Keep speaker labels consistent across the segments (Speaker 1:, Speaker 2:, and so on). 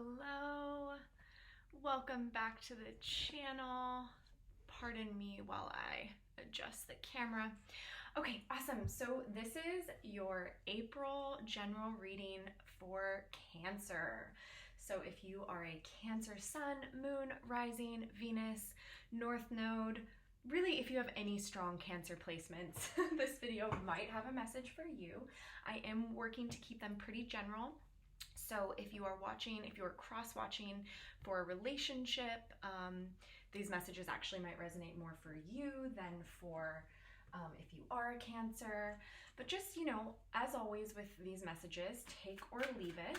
Speaker 1: Hello, welcome back to the channel. Pardon me while I adjust the camera. Okay, awesome. So this is your April general reading for Cancer. So if you are a Cancer sun, moon, rising, Venus, North Node, really if you have any strong Cancer placements, this video might have a message for you. I am working to keep them pretty general. So if you are watching, if you're cross-watching for a relationship, these messages actually might resonate more for you than for if you are a Cancer. But just, you know, as always with these messages, take or leave it,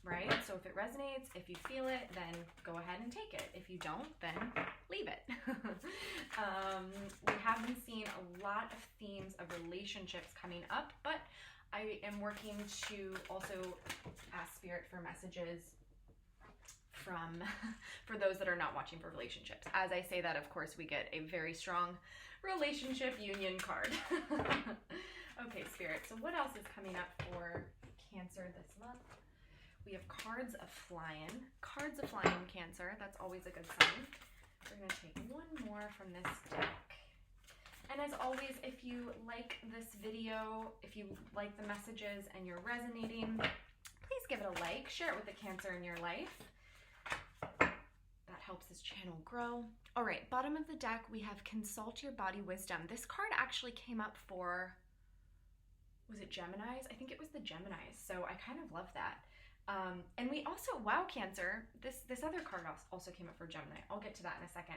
Speaker 1: right? So if it resonates, if you feel it, then go ahead and take it. If you don't, then leave it. We have been seeing a lot of themes of relationships coming up, but I am working to also ask Spirit for messages for those that are not watching for relationships. As I say that, of course, we get a very strong relationship union card. Okay, Spirit, so what else is coming up for Cancer this month? We have cards of flying. Cards of flying, Cancer. That's always a good sign. We're going to take one more from this deck. And as always, if you like this video, if you like the messages and you're resonating, please give it a like. Share it with the Cancer in your life. That helps this channel grow. All right, bottom of the deck, we have Consult Your Body Wisdom. This card actually came up for, was it Geminis? I think it was the Geminis, so I kind of love that. And we also, wow, Cancer, this other card also came up for Gemini. I'll get to that in a second.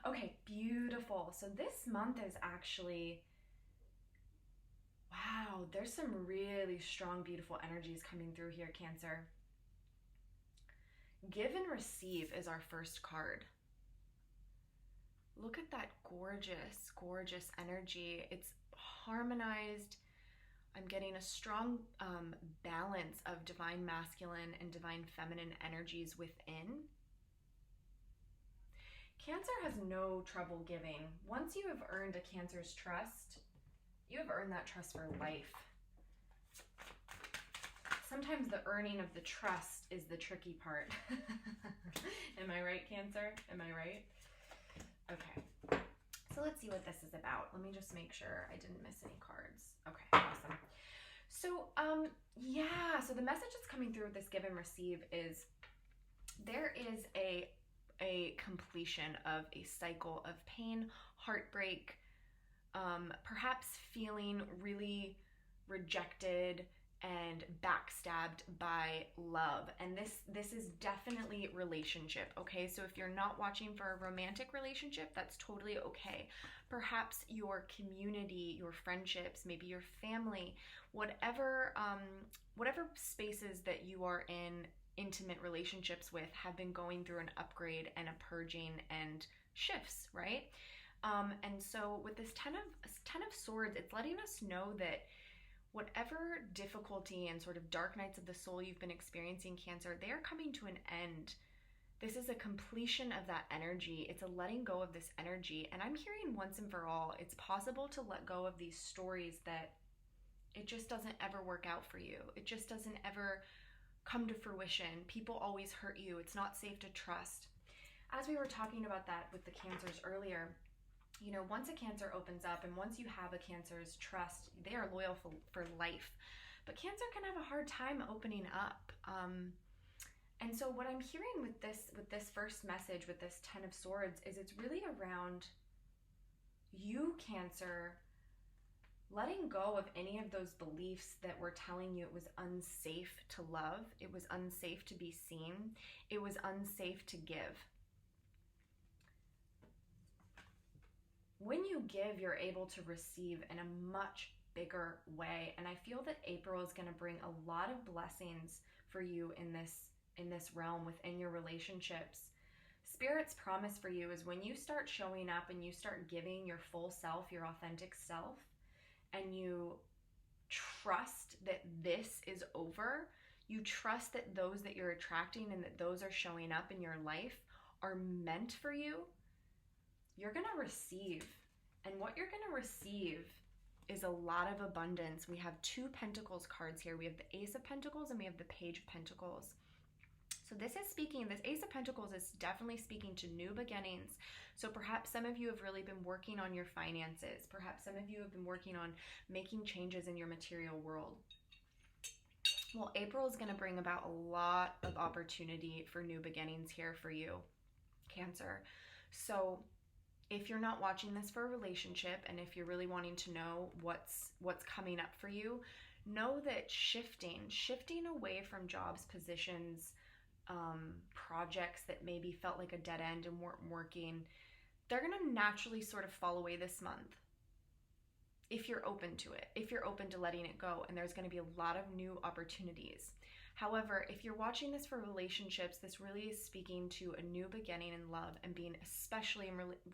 Speaker 1: Okay, beautiful. So this month is actually, wow, there's some really strong, beautiful energies coming through here, Cancer. Give and receive is our first card. Look at that gorgeous, gorgeous energy. It's harmonized. I'm getting a strong balance of divine masculine and divine feminine energies within. Cancer has no trouble giving. Once you have earned a Cancer's trust, you have earned that trust for life. Sometimes the earning of the trust is the tricky part. Am I right, Cancer? Am I right? Okay. So let's see what this is about. Let me just make sure I didn't miss any cards. Okay, awesome. So, yeah, so the message that's coming through with this give and receive is there is a completion of a cycle of pain, heartbreak, perhaps feeling really rejected and backstabbed by love. And this is definitely relationship, okay? So if you're not watching for a romantic relationship, that's totally okay. Perhaps your community, your friendships, maybe your family, whatever spaces that you are in intimate relationships with have been going through an upgrade and a purging and shifts, right? And so with this Ten of Swords, it's letting us know that whatever difficulty and sort of dark nights of the soul you've been experiencing, Cancer, they are coming to an end. This is a completion of that energy. It's a letting go of this energy. And I'm hearing once and for all, it's possible to let go of these stories that it just doesn't ever work out for you. It just doesn't ever come to fruition. People always hurt you. It's not safe to trust. As we were talking about that with the Cancers earlier, you know, once a Cancer opens up and once you have a Cancer's trust, they are loyal for life. But Cancer can have a hard time opening up. And so what I'm hearing with this first message, with this Ten of Swords, is it's really around you, Cancer, letting go of any of those beliefs that were telling you it was unsafe to love, it was unsafe to be seen, it was unsafe to give. When you give, you're able to receive in a much bigger way. And I feel that April is going to bring a lot of blessings for you in this realm within your relationships. Spirit's promise for you is when you start showing up and you start giving your full self, your authentic self, and you trust that this is over, you trust that those that you're attracting and that those are showing up in your life are meant for you, you're going to receive. And what you're going to receive is a lot of abundance. We have two Pentacles cards here. We have the Ace of Pentacles and we have the Page of Pentacles. So this Ace of Pentacles is definitely speaking to new beginnings. So perhaps some of you have really been working on your finances. Perhaps some of you have been working on making changes in your material world. Well, April is going to bring about a lot of opportunity for new beginnings here for you, Cancer. So if you're not watching this for a relationship, and if you're really wanting to know what's coming up for you, know that shifting away from jobs, positions, projects that maybe felt like a dead end and weren't working, they're going to naturally sort of fall away this month. If you're open to it, if you're open to letting it go, and there's going to be a lot of new opportunities. However, if you're watching this for relationships, this really is speaking to a new beginning in love, and being especially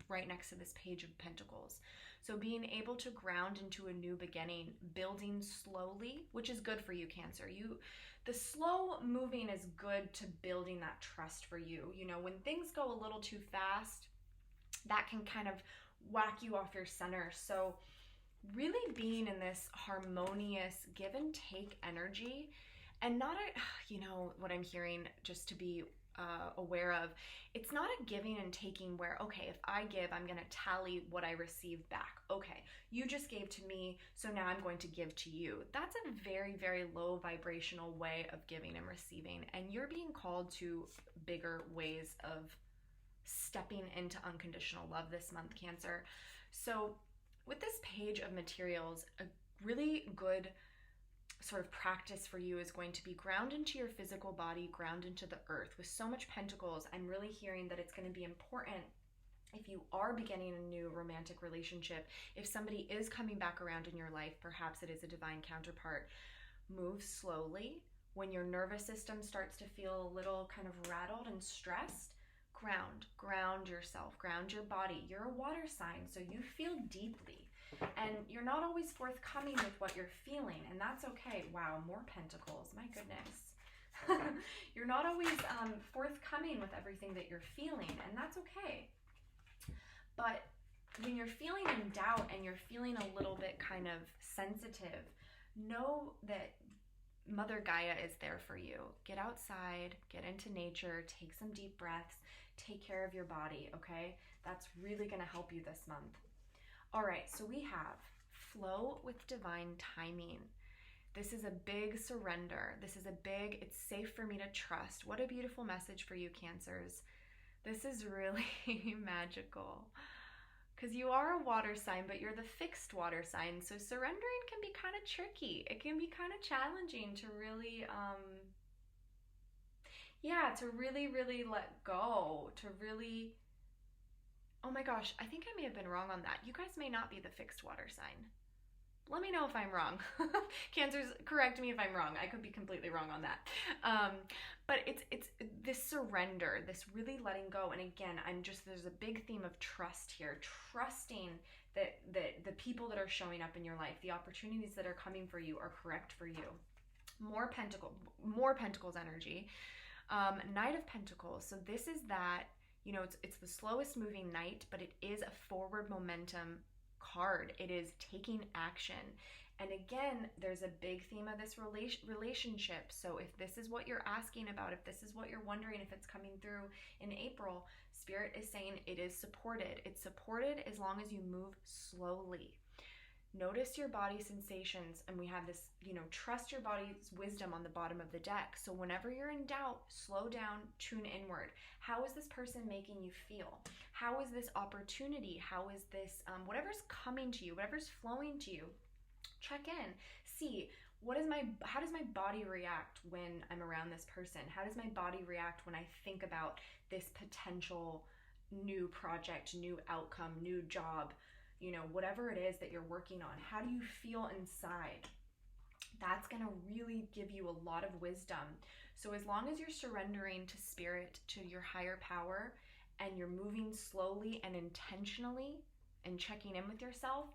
Speaker 1: right next to this Page of Pentacles. So being able to ground into a new beginning, building slowly, which is good for you, Cancer. The slow moving is good to building that trust for you. You know, when things go a little too fast, that can kind of whack you off your center. So really being in this harmonious give and take energy, and not what I'm hearing, just to be aware of, it's not a giving and taking where, okay, if I give, I'm going to tally what I receive back. Okay, you just gave to me, so now I'm going to give to you. That's a very, very low vibrational way of giving and receiving, and you're being called to bigger ways of stepping into unconditional love this month, Cancer. So with this Page of Materials, a really good sort of practice for you is going to be ground into your physical body, ground into the earth. With so much Pentacles, I'm really hearing that it's going to be important if you are beginning a new romantic relationship, if somebody is coming back around in your life, perhaps it is a divine counterpart, move slowly. When your nervous system starts to feel a little kind of rattled and stressed, ground yourself, ground your body. You're a water sign, so you feel deeply. And you're not always forthcoming with what you're feeling, and that's okay. Wow, more Pentacles, my goodness. You're not always forthcoming with everything that you're feeling, and that's okay. But when you're feeling in doubt and you're feeling a little bit kind of sensitive, know that Mother Gaia is there for you. Get outside, get into nature, take some deep breaths, take care of your body, okay? That's really going to help you this month. All right, so we have flow with divine timing. This is a big surrender. This is a big, it's safe for me to trust. What a beautiful message for you, Cancers. This is really magical, because you are a water sign, but you're the fixed water sign. So surrendering can be kind of tricky. It can be kind of challenging to really, to really let go, to really, oh my gosh, I think I may have been wrong on that. You guys may not be the fixed water sign. Let me know if I'm wrong. Cancers, correct me if I'm wrong. I could be completely wrong on that. But it's this surrender, this really letting go. And again, there's a big theme of trust here. Trusting that the people that are showing up in your life, the opportunities that are coming for you are correct for you. More Pentacles energy. Knight of Pentacles. So this is that, it's the slowest moving knight, but it is a forward momentum card. It is taking action. And again, there's a big theme of this relationship. So if this is what you're asking about, if this is what you're wondering, if it's coming through in April, Spirit is saying it is supported. It's supported as long as you move slowly. Notice your body sensations, and we have this, trust your body's wisdom on the bottom of the deck. So whenever you're in doubt, slow down, tune inward. How is this person making you feel? How is this opportunity? How is this, whatever's coming to you, whatever's flowing to you, check in, see, how does my body react when I'm around this person? How does my body react when I think about this potential new project, new outcome, new job, whatever it is that you're working on? How do you feel inside? That's going to really give you a lot of wisdom. So as long as you're surrendering to Spirit, to your higher power, and you're moving slowly and intentionally and checking in with yourself,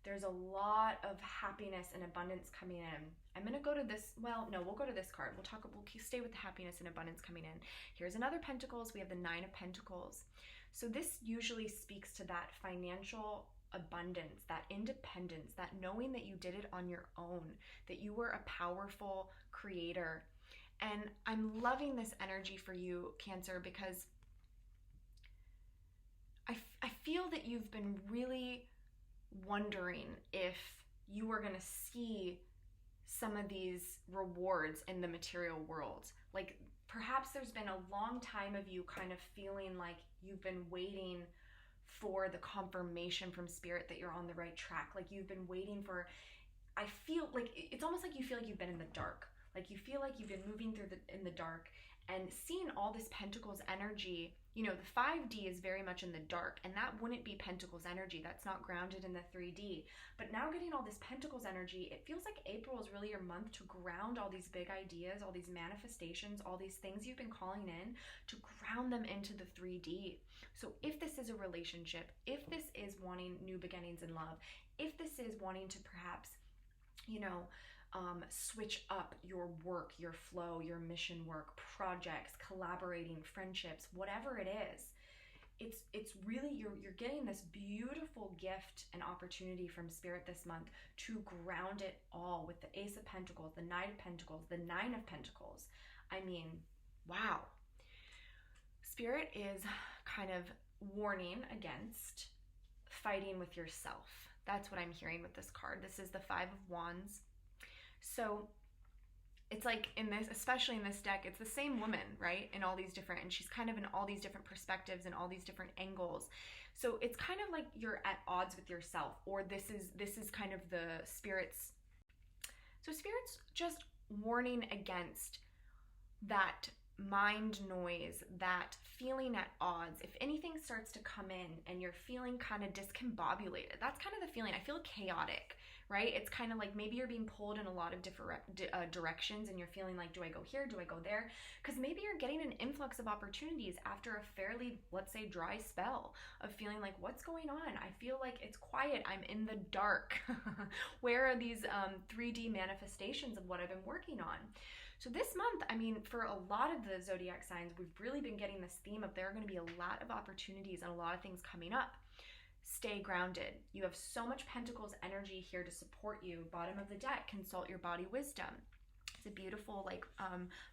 Speaker 1: there's a lot of happiness and abundance coming in. I'm going to go to this, we'll go to this card. We'll stay with the happiness and abundance coming in. Here's another Pentacles. We have the Nine of Pentacles. So this usually speaks to that financial abundance, that independence, that knowing that you did it on your own, that you were a powerful creator. And I'm loving this energy for you, Cancer, because I feel that you've been really wondering if you are going to see some of these rewards in the material world. Like perhaps there's been a long time of you kind of feeling like you've been waiting for the confirmation from spirit that you're on the right track. Like you've been waiting for, I feel like it's almost like you feel like you've been in the dark. Like you feel like you've been moving through in the dark and seeing all this Pentacles energy. You know, the 5D is very much in the dark, and that wouldn't be Pentacles energy. That's not grounded in the 3D. But now getting all this Pentacles energy, it feels like April is really your month to ground all these big ideas, all these manifestations, all these things you've been calling in, to ground them into the 3D. So if this is a relationship, if this is wanting new beginnings in love, if this is wanting to perhaps, you know, switch up your work, your flow, your mission work, projects, collaborating, friendships, whatever it is, it's really, you're getting this beautiful gift and opportunity from spirit this month to ground it all with the Ace of Pentacles, the Knight of Pentacles, the Nine of Pentacles. I mean, wow. Spirit is kind of warning against fighting with yourself. That's what I'm hearing with this card. This is the Five of Wands. So it's like in this, especially in this deck, it's the same woman, right? In all these different, and she's kind of in all these different perspectives and all these different angles. So it's kind of like you're at odds with yourself, or this is kind of the spirits. So spirit's just warning against that mind noise, that feeling at odds. If anything starts to come in and you're feeling kind of discombobulated, that's kind of the feeling. I feel chaotic, right? It's kind of like maybe you're being pulled in a lot of different directions, and you're feeling like, do I go here? Do I go there? Because maybe you're getting an influx of opportunities after a fairly, let's say, dry spell of feeling like, what's going on? I feel like it's quiet. I'm in the dark. Where are these 3D manifestations of what I've been working on? So this month, I mean, for a lot of the zodiac signs, we've really been getting this theme of there are going to be a lot of opportunities and a lot of things coming up. Stay grounded. You have so much Pentacles energy here to support you. Bottom of the deck, consult your body wisdom. It's a beautiful like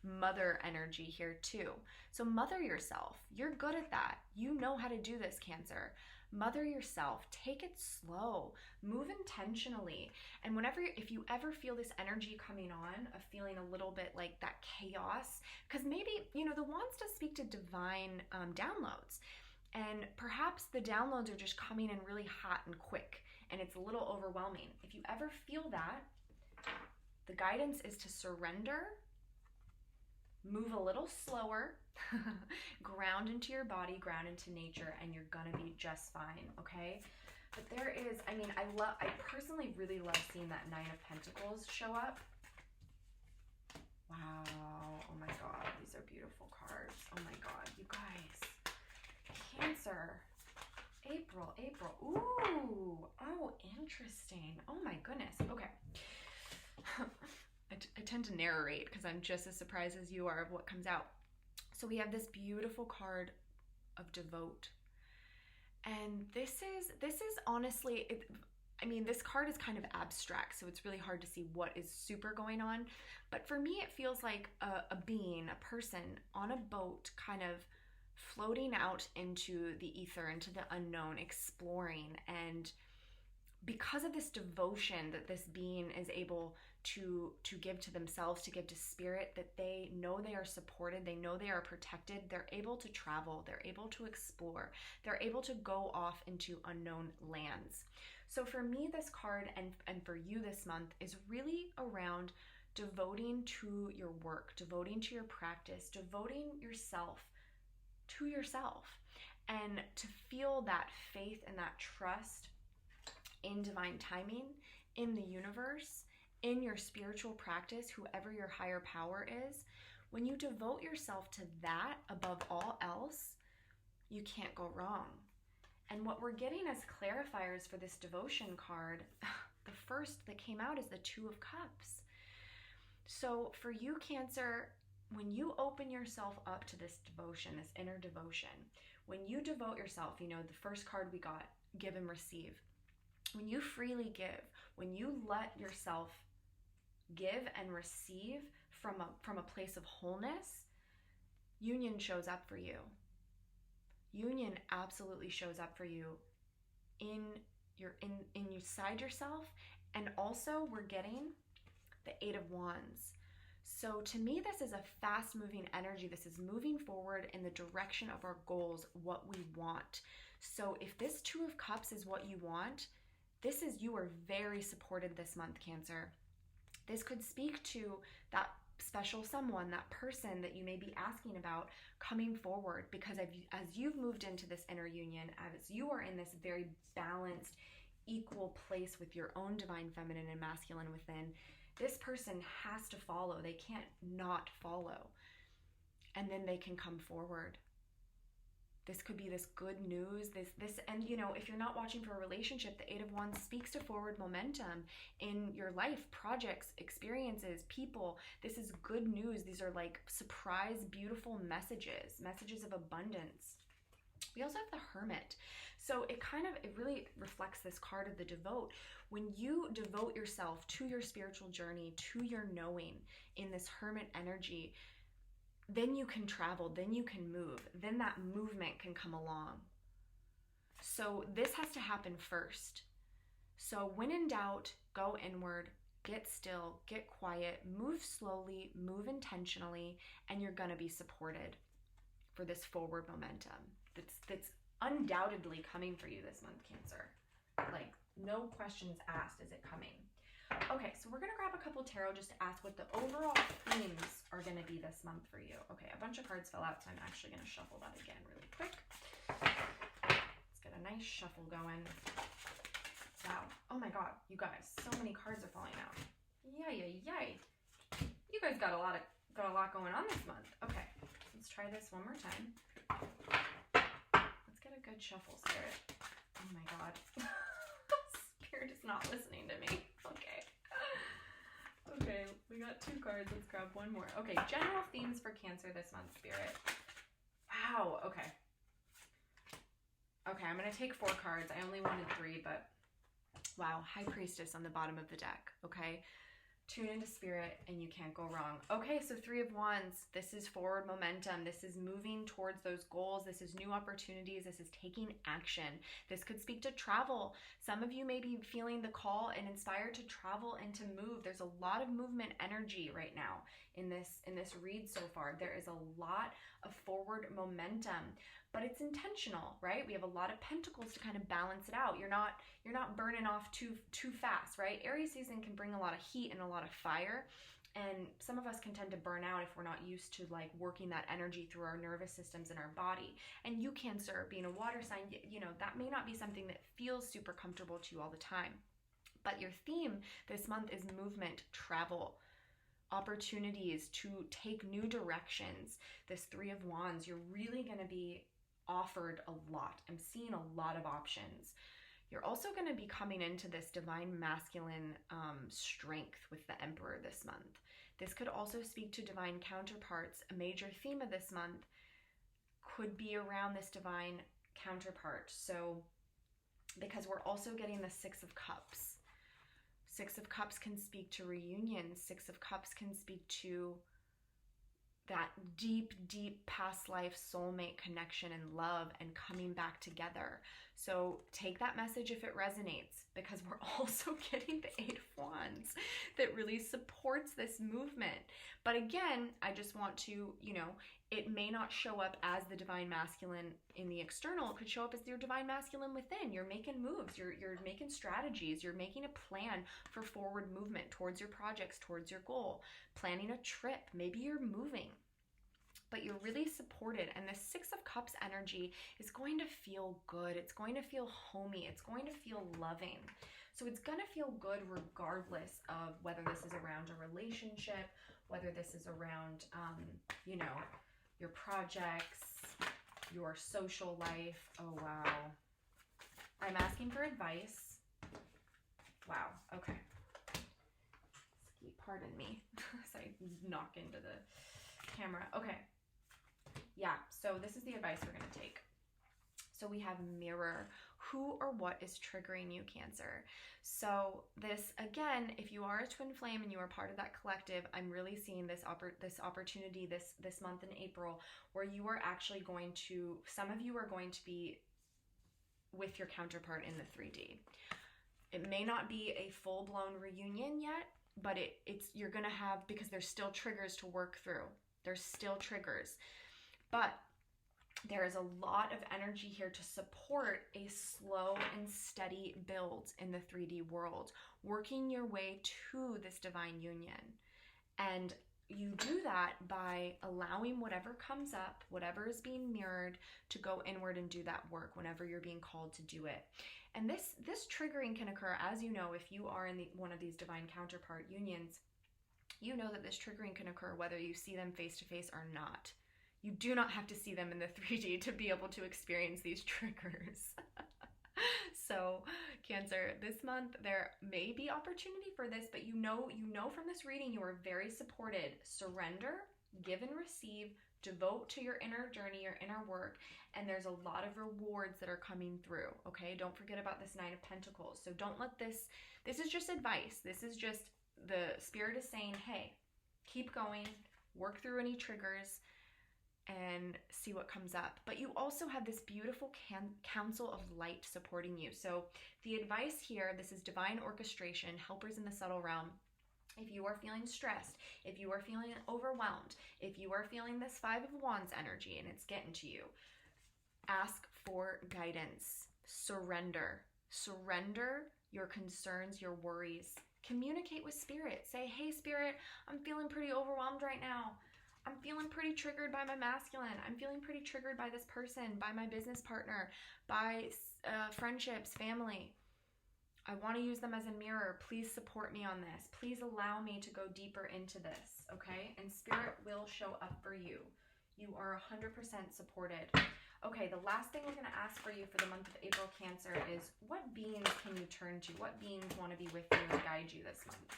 Speaker 1: mother energy here too. So mother yourself. You're good at that. You know how to do this, Cancer. Mother yourself. Take it slow. Move intentionally. And if you ever feel this energy coming on of feeling a little bit like that chaos, because maybe, you know, the wands does speak to divine downloads. And perhaps the downloads are just coming in really hot and quick, and it's a little overwhelming. If you ever feel that, the guidance is to surrender, move a little slower, ground into your body, ground into nature, and you're gonna be just fine, okay? But there is, I mean, I personally really love seeing that Nine of Pentacles show up. Wow, oh my God, these are beautiful cards. Oh my God, you guys. Cancer, April, ooh, oh, interesting. Oh my goodness, okay. I tend to narrate because I'm just as surprised as you are of what comes out. So we have this beautiful card of Devote. And this is honestly, I mean, this card is kind of abstract, so it's really hard to see what is super going on. But for me, it feels like a being, a person on a boat kind of floating out into the ether, into the unknown, exploring. And because of this devotion that this being is able to give to themselves, to give to spirit, that they know they are supported, they know they are protected, they're able to travel, they're able to explore, they're able to go off into unknown lands. So for me, this card and for you this month is really around devoting to your work, devoting to your practice, devoting yourself to yourself, and to feel that faith and that trust in divine timing, in the universe, in your spiritual practice, whoever your higher power is. When you devote yourself to that above all else, you can't go wrong. And what we're getting as clarifiers for this devotion card, the first that came out is the Two of Cups. So for you, Cancer, when you open yourself up to this devotion, this inner devotion, when you devote yourself, you know, the first card we got, give and receive. When you freely give, when you let yourself give and receive from a place of wholeness, union shows up for you. Union absolutely shows up for you inside yourself. And also we're getting the 8 of Wands. So to me, this is a fast moving energy. This is moving forward in the direction of our goals, what we want. So if this 2 of Cups is what you want, you are very supported this month, Cancer. This could speak to that special someone, that person that you may be asking about coming forward, because as you've moved into this inner union, as you are in this very balanced, equal place with your own divine feminine and masculine within, this person has to follow. They can't not follow. And then they can come forward. This could be this good news, and if you're not watching for a relationship, the 8 of Wands speaks to forward momentum in your life, projects, experiences, people. This is good news. These are like surprise, beautiful messages of abundance. We also have the Hermit. So it really reflects this card of the devote. When you devote yourself to your spiritual journey, to your knowing in this Hermit energy, then you can travel, then you can move, then that movement can come along. So this has to happen first. So when in doubt, go inward, get still, get quiet, move slowly, move intentionally, and you're gonna be supported for this forward momentum that's undoubtedly coming for you this month, Cancer. Like, no questions asked, is it coming? Okay, so we're going to grab a couple tarot just to ask what the overall themes are going to be this month for you. Okay, a bunch of cards fell out, so I'm actually going to shuffle that again really quick. Let's get a nice shuffle going. Wow. Oh my god, you guys, so many cards are falling out. Yay. You guys got a lot going on this month. Okay, let's try this one more time. Let's get a good shuffle, Spirit. Oh my god. Spirit is not listening to me. Okay, we got 2 cards. Let's grab one more. Okay, general themes for Cancer this month, Spirit. Wow, okay. Okay, I'm going to take 4 cards. I only wanted 3, but wow, High Priestess on the bottom of the deck, okay? Tune into Spirit and you can't go wrong. Okay, so 3 of Wands. This is forward momentum. This is moving towards those goals. This is new opportunities. This is taking action. This could speak to travel. Some of you may be feeling the call and inspired to travel and to move. There's a lot of movement energy right now in this read so far. There is a lot of forward momentum, but it's intentional, right? We have a lot of pentacles to kind of balance it out. You're not burning off too fast, right? Aries season can bring a lot of heat and a lot of fire, and some of us can tend to burn out if we're not used to like working that energy through our nervous systems and our body. And you, Cancer, being a water sign, that may not be something that feels super comfortable to you all the time. But your theme this month is movement, travel, opportunities to take new directions. This 3 of Wands, you're really going to be offered a lot. I'm seeing a lot of options. You're also going to be coming into this divine masculine strength with the Emperor this month. This could also speak to divine counterparts. A major theme of this month could be around this divine counterpart. So, because we're also getting the 6 of Cups. 6 of Cups can speak to reunion. 6 of Cups can speak to that deep past life soulmate connection and love and coming back together. So take that message if it resonates, because we're also getting the 8 of Wands that really supports this movement. But again, I just want to, it may not show up as the divine masculine in the external. It could show up as your divine masculine within. You're making moves, you're making strategies, you're making a plan for forward movement towards your projects, towards your goal, planning a trip, maybe you're moving. But you're really supported, and the 6 of Cups energy is going to feel good. It's going to feel homey. It's going to feel loving. So it's going to feel good regardless of whether this is around a relationship, whether this is around, your projects, your social life. Oh, wow. I'm asking for advice. Wow. Okay. Pardon me as I knock into the camera. Okay. Yeah, so this is the advice we're going to take. So we have mirror. Who or what is triggering you, Cancer? So this, again, if you are a twin flame and you are part of that collective, I'm really seeing this opportunity this month in April, where you are actually going to, some of you are going to be with your counterpart in the 3D. It may not be a full-blown reunion yet, but you're gonna have, because there's still triggers to work through. There's still triggers, but there is a lot of energy here to support a slow and steady build in the 3D world, working your way to this divine union. And you do that by allowing whatever comes up, whatever is being mirrored, to go inward and do that work whenever you're being called to do it. And this triggering can occur, as you know, if you are in one of these divine counterpart unions, you know that this triggering can occur whether you see them face to face or not. You do not have to see them in the 3D to be able to experience these triggers. So, Cancer, this month there may be opportunity for this, but you know from this reading you are very supported. Surrender, give and receive, devote to your inner journey, your inner work, and there's a lot of rewards that are coming through, okay? Don't forget about this Nine of Pentacles. So don't let this is just advice. This is just, the Spirit is saying, hey, keep going, work through any triggers, and see what comes up. But you also have this beautiful council of light supporting you. So the advice here, this is divine orchestration, helpers in the subtle realm. If you are feeling stressed, if you are feeling overwhelmed, if you are feeling this Five of Wands energy and it's getting to you, ask for guidance. Surrender your concerns, your worries. Communicate with Spirit. Say, hey Spirit, I'm feeling pretty overwhelmed right now. I'm feeling pretty triggered by my masculine. I'm feeling pretty triggered by this person, by my business partner, by friendships, family. I want to use them as a mirror. Please support me on this. Please allow me to go deeper into this, okay? And Spirit will show up for you. You are 100% supported. Okay, the last thing we're going to ask for you for the month of April, Cancer, is what beings can you turn to? What beings want to be with you and guide you this month?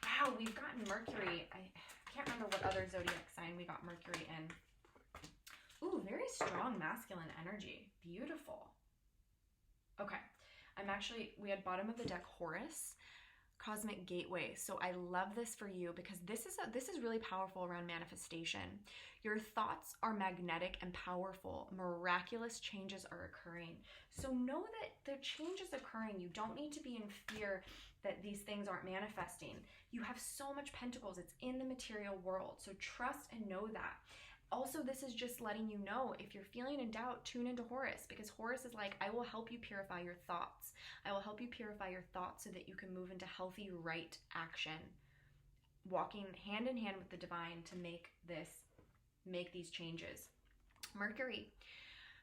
Speaker 1: Wow, we've gotten Mercury. I can't remember what other zodiac sign we got Mercury in. Ooh, very strong masculine energy. Beautiful. Okay. We had bottom of the deck Horus, Cosmic Gateway. So I love this for you because this is really powerful around manifestation. Your thoughts are magnetic and powerful. Miraculous changes are occurring. So know that the change is occurring. You don't need to be in fear that these things aren't manifesting. You have so much pentacles. It's in the material world. So trust and know that. Also, this is just letting you know, if you're feeling in doubt, tune into Horus, because Horus is like, I will help you purify your thoughts. I will help you purify your thoughts so that you can move into healthy, right action, walking hand in hand with the divine to make these changes. Mercury.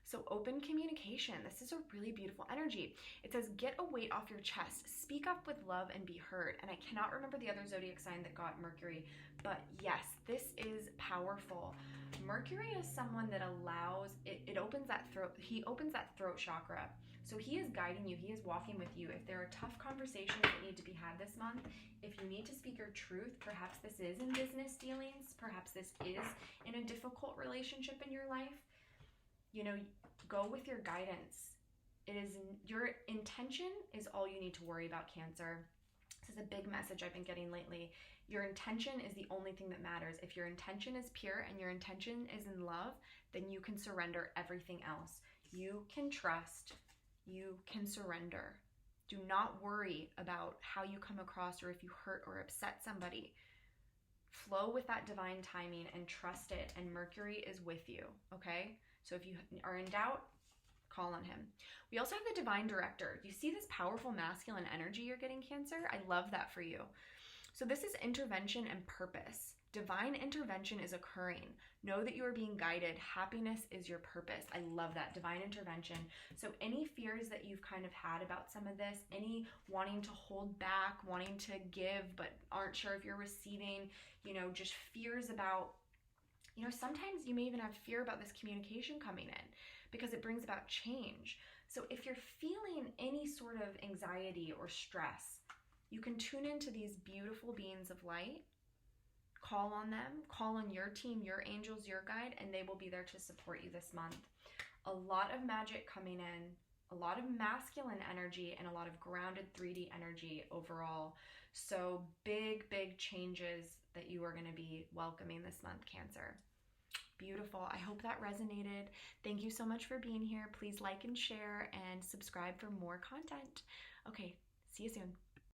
Speaker 1: So open communication. This is a really beautiful energy. It says, get a weight off your chest. Speak up with love and be heard. And I cannot remember the other zodiac sign that got Mercury, but yes, this is powerful. Mercury is someone that allows, it opens that throat, he opens that throat chakra. So he is guiding you, he is walking with you. If there are tough conversations that need to be had this month, if you need to speak your truth, perhaps this is in business dealings, perhaps this is in a difficult relationship in your life, go with your guidance. Your intention is all you need to worry about, Cancer. This is a big message I've been getting lately. Your intention is the only thing that matters. If your intention is pure and your intention is in love, then you can surrender everything else. You can trust. You can surrender. Do not worry about how you come across or if you hurt or upset somebody. Flow with that divine timing and trust it, and Mercury is with you, okay? So if you are in doubt, call on him. We also have the divine director. You see this powerful masculine energy you're getting, Cancer? I love that for you. So this is intervention and purpose. Divine intervention is occurring. Know that you are being guided. Happiness is your purpose. I love that. Divine intervention. So any fears that you've kind of had about some of this, any wanting to hold back, wanting to give, but aren't sure if you're receiving, just fears about, sometimes you may even have fear about this communication coming in because it brings about change. So if you're feeling any sort of anxiety or stress, you can tune into these beautiful beings of light, call on them, call on your team, your angels, your guide, and they will be there to support you this month. A lot of magic coming in, a lot of masculine energy, and a lot of grounded 3D energy overall. So big, big changes that you are going to be welcoming this month, Cancer. Beautiful. I hope that resonated. Thank you so much for being here. Please like and share and subscribe for more content. Okay, see you soon.